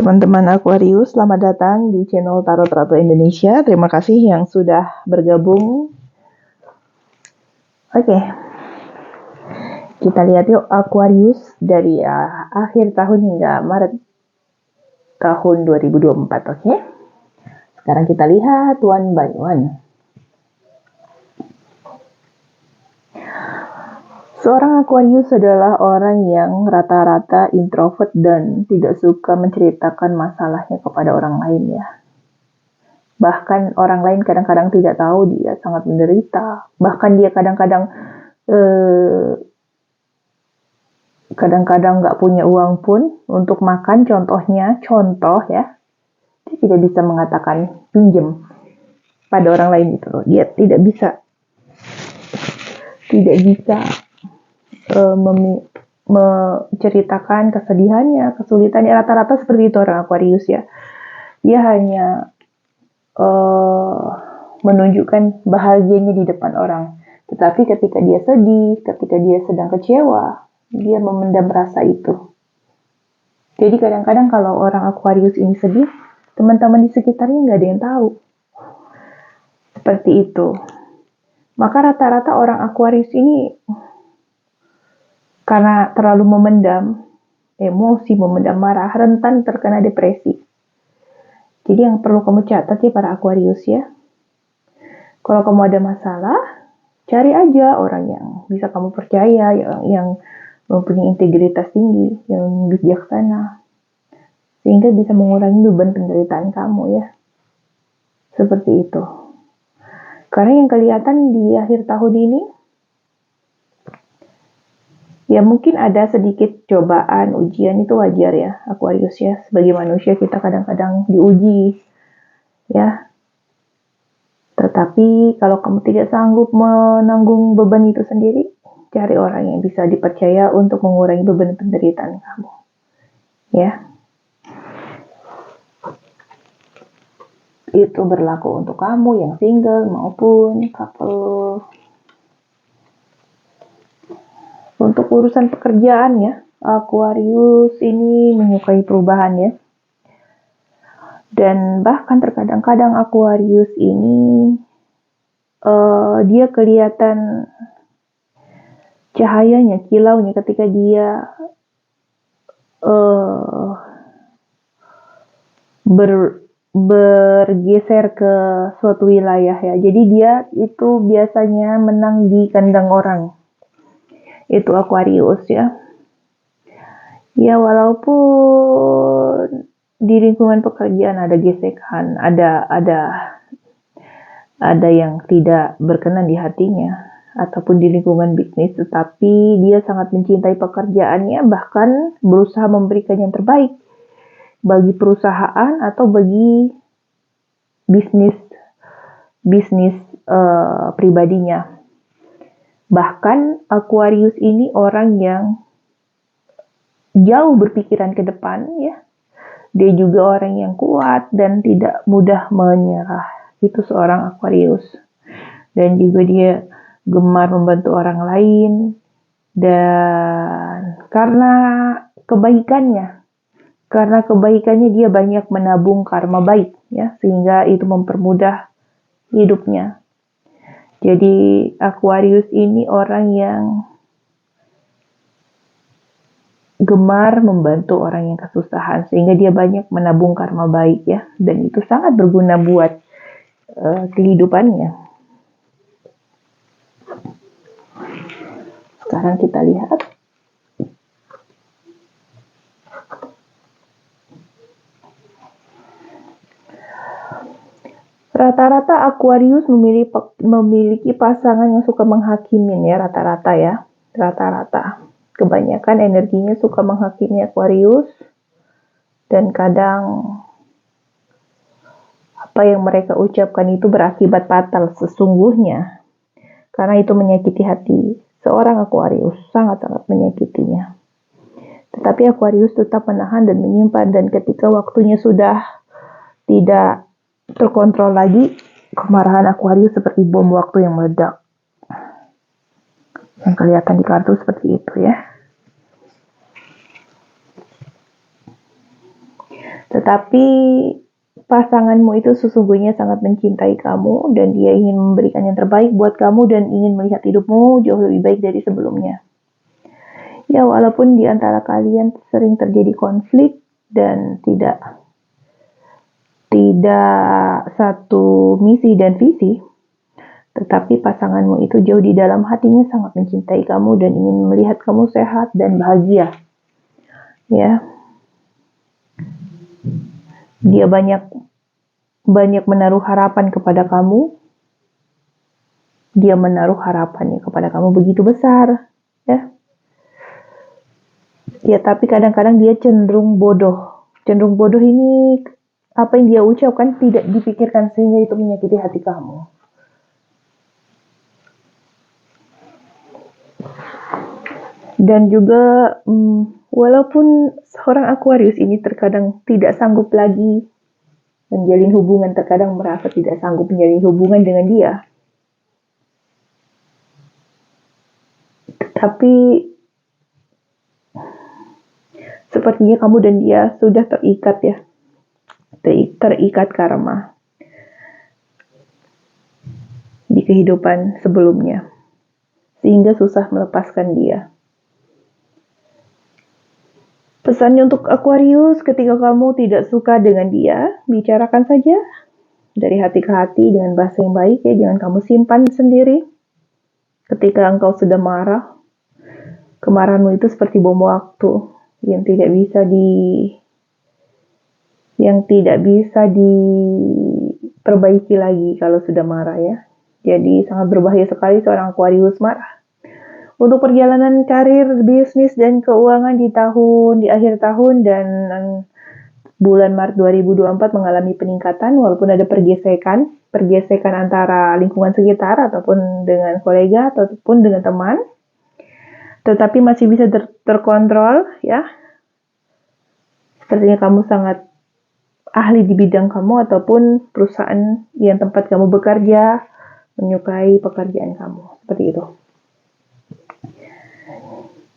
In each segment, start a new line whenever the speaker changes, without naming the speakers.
Teman-teman Aquarius, selamat datang di channel Tarot Ratu Indonesia. Terima kasih yang sudah bergabung. Oke, kita lihat yuk Aquarius dari akhir tahun hingga Maret tahun 2024. Oke, sekarang kita lihat one by one. Seorang Aquarius adalah orang yang rata-rata introvert dan tidak suka menceritakan masalahnya kepada orang lain ya. Bahkan orang lain kadang-kadang tidak tahu dia sangat menderita. Bahkan dia kadang-kadang nggak punya uang pun untuk makan. Contoh ya, dia tidak bisa mengatakan pinjam pada orang lain itu loh. Dia tidak bisa menceritakan kesedihannya, kesulitannya. Rata-rata seperti itu orang Aquarius ya. Dia hanya menunjukkan bahagianya di depan orang. Tetapi ketika dia sedih, ketika dia sedang kecewa, dia memendam rasa itu. Jadi kadang-kadang kalau orang Aquarius ini sedih, teman-teman di sekitarnya nggak ada yang tahu. Seperti itu. Maka rata-rata orang Aquarius ini karena terlalu memendam emosi, memendam marah, rentan terkena depresi. Jadi yang perlu kamu catat ya para Aquarius ya. Kalau kamu ada masalah, cari aja orang yang bisa kamu percaya, yang mempunyai integritas tinggi, yang bijaksana. Sehingga bisa mengurangi beban penderitaan kamu ya. Seperti itu. Karena yang kelihatan di akhir tahun ini, ya mungkin ada sedikit cobaan, ujian, itu wajar ya Aquarius ya. Sebagai manusia kita kadang-kadang diuji ya. Tetapi kalau kamu tidak sanggup menanggung beban itu sendiri, cari orang yang bisa dipercaya untuk mengurangi beban penderitaan kamu. Ya. Itu berlaku untuk kamu yang single maupun couple. Untuk urusan pekerjaan ya, Aquarius ini menyukai perubahan ya. Dan bahkan terkadang-kadang Aquarius ini dia kelihatan cahayanya, kilaunya ketika dia bergeser ke suatu wilayah ya. Jadi dia itu biasanya menang di kandang orang. Itu Aquarius ya. Ya walaupun di lingkungan pekerjaan ada gesekan, ada yang tidak berkenan di hatinya, ataupun di lingkungan bisnis, tetapi dia sangat mencintai pekerjaannya, bahkan berusaha memberikan yang terbaik bagi perusahaan atau bagi bisnis pribadinya. Bahkan Aquarius ini orang yang jauh berpikiran ke depan ya. Dia juga orang yang kuat dan tidak mudah menyerah. Itu seorang Aquarius. Dan juga dia gemar membantu orang lain. Dan karena kebaikannya dia banyak menabung karma baik ya, sehingga itu mempermudah hidupnya. Jadi Aquarius ini orang yang gemar membantu orang yang kesusahan, sehingga dia banyak menabung karma baik ya, dan itu sangat berguna buat kehidupannya. Sekarang kita lihat rata-rata Aquarius memiliki pasangan yang suka menghakimin ya, rata-rata. Kebanyakan energinya suka menghakimi Aquarius, dan kadang apa yang mereka ucapkan itu berakibat fatal sesungguhnya, karena itu menyakiti hati seorang Aquarius, sangat-sangat menyakitinya. Tetapi Aquarius tetap menahan dan menyimpan, dan ketika waktunya sudah tidak terkontrol lagi, kemarahan Aquarius seperti bom waktu yang meledak. Yang kelihatan di kartu seperti itu ya. Tetapi pasanganmu itu sesungguhnya sangat mencintai kamu dan dia ingin memberikan yang terbaik buat kamu dan ingin melihat hidupmu jauh lebih baik dari sebelumnya. Ya, walaupun di antara kalian sering terjadi konflik dan tidak satu misi dan visi, tetapi pasanganmu itu jauh di dalam hatinya sangat mencintai kamu dan ingin melihat kamu sehat dan bahagia. Ya, dia banyak menaruh harapan kepada kamu. Dia menaruh harapannya kepada kamu begitu besar, ya. Ya, tapi kadang-kadang dia cenderung bodoh. Cenderung bodoh ini apa yang dia ucapkan tidak dipikirkan sehingga itu menyakiti hati kamu. Dan juga walaupun seorang Aquarius ini terkadang tidak sanggup lagi menjalin hubungan, terkadang merasa tidak sanggup menjalin hubungan dengan dia, tapi sepertinya kamu dan dia sudah terikat ya, terikat karma di kehidupan sebelumnya, sehingga susah melepaskan dia. Pesannya untuk Aquarius, ketika kamu tidak suka dengan dia, bicarakan saja dari hati ke hati dengan bahasa yang baik ya, jangan kamu simpan sendiri. Ketika engkau sudah marah, kemarahanmu itu seperti bom waktu yang tidak bisa diperbaiki lagi kalau sudah marah ya. Jadi sangat berbahaya sekali seorang Aquarius marah. Untuk perjalanan karir, bisnis, dan keuangan di akhir tahun dan bulan Maret 2024 mengalami peningkatan walaupun ada pergesekan antara lingkungan sekitar ataupun dengan kolega ataupun dengan teman. Tetapi masih bisa terkontrol ya. Sepertinya kamu sangat ahli di bidang kamu ataupun perusahaan yang tempat kamu bekerja menyukai pekerjaan kamu. Seperti itu.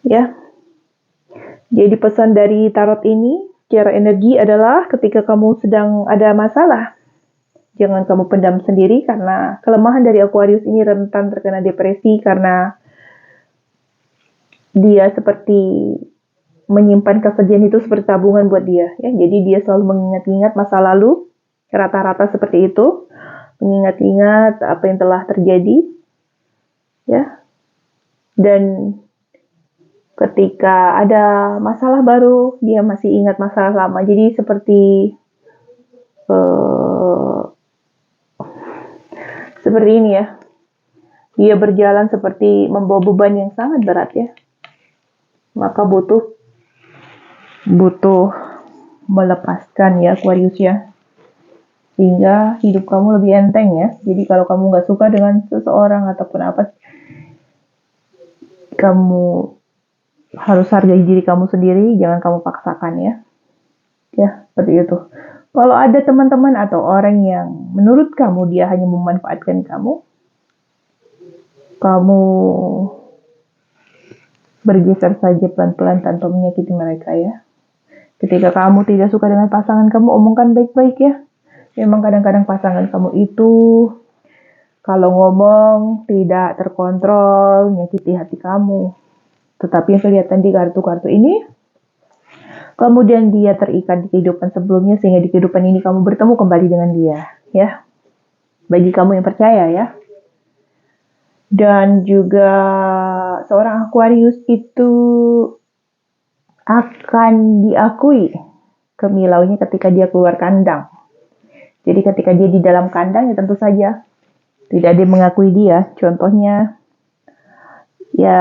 Ya. Jadi pesan dari tarot ini secara energi adalah ketika kamu sedang ada masalah, jangan kamu pendam sendiri karena kelemahan dari Aquarius ini rentan terkena depresi karena dia seperti menyimpan kesedihan itu seperti tabungan buat dia ya. Jadi dia selalu mengingat-ingat masa lalu, rata-rata seperti itu, mengingat-ingat apa yang telah terjadi ya. Dan ketika ada masalah baru, dia masih ingat masalah lama. Jadi seperti ini ya. Dia berjalan seperti membawa beban yang sangat berat ya. Maka butuh melepaskan ya Aquarius ya. Sehingga hidup kamu lebih enteng ya. Jadi kalau kamu nggak suka dengan seseorang ataupun apa, kamu harus hargai diri kamu sendiri, jangan kamu paksakan ya. Ya, seperti itu. Kalau ada teman-teman atau orang yang menurut kamu dia hanya memanfaatkan kamu bergeser saja pelan-pelan tanpa menyakiti mereka ya. Ketika kamu tidak suka dengan pasangan kamu, omongkan baik-baik ya. Memang kadang-kadang pasangan kamu itu kalau ngomong tidak terkontrol, menyakiti hati kamu. Tetapi yang kelihatan di kartu-kartu ini, kemudian dia terikat di kehidupan sebelumnya sehingga di kehidupan ini kamu bertemu kembali dengan dia, ya. Bagi kamu yang percaya ya. Dan juga seorang Aquarius itu akan diakui kemilauannya ketika dia keluar kandang. Jadi ketika dia di dalam kandang ya tentu saja tidak ada yang mengakui dia. Contohnya ya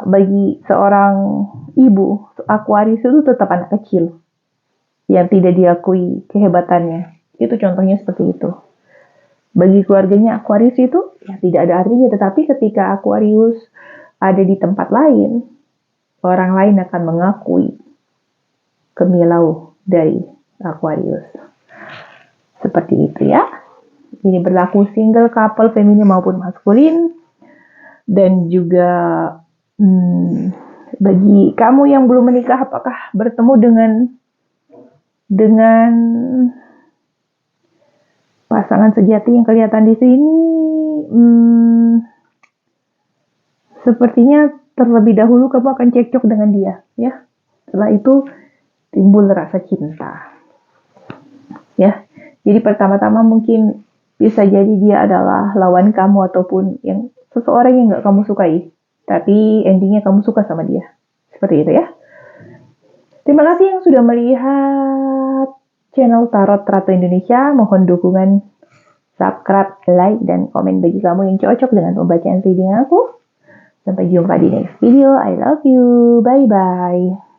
bagi seorang ibu, Aquarius itu tetap anak kecil yang tidak diakui kehebatannya. Itu contohnya seperti itu. Bagi keluarganya Aquarius itu ya tidak ada artinya, tetapi ketika Aquarius ada di tempat lain, orang lain akan mengakui kemilau dari Aquarius. Seperti itu ya. Ini berlaku single, couple, feminin maupun maskulin. Dan juga bagi kamu yang belum menikah, apakah bertemu dengan dengan pasangan sejati yang kelihatan di sini, sepertinya terlebih dahulu kamu akan cekcok dengan dia, ya. Setelah itu timbul rasa cinta, ya. Jadi pertama-tama mungkin bisa jadi dia adalah lawan kamu ataupun yang seseorang yang nggak kamu sukai, tapi endingnya kamu suka sama dia. Seperti itu ya. Terima kasih yang sudah melihat channel Tarot Ratu Indonesia. Mohon dukungan subscribe, like, dan komen bagi kamu yang cocok dengan pembacaan reading aku. Sampai jumpa di next video. I love you. Bye-bye.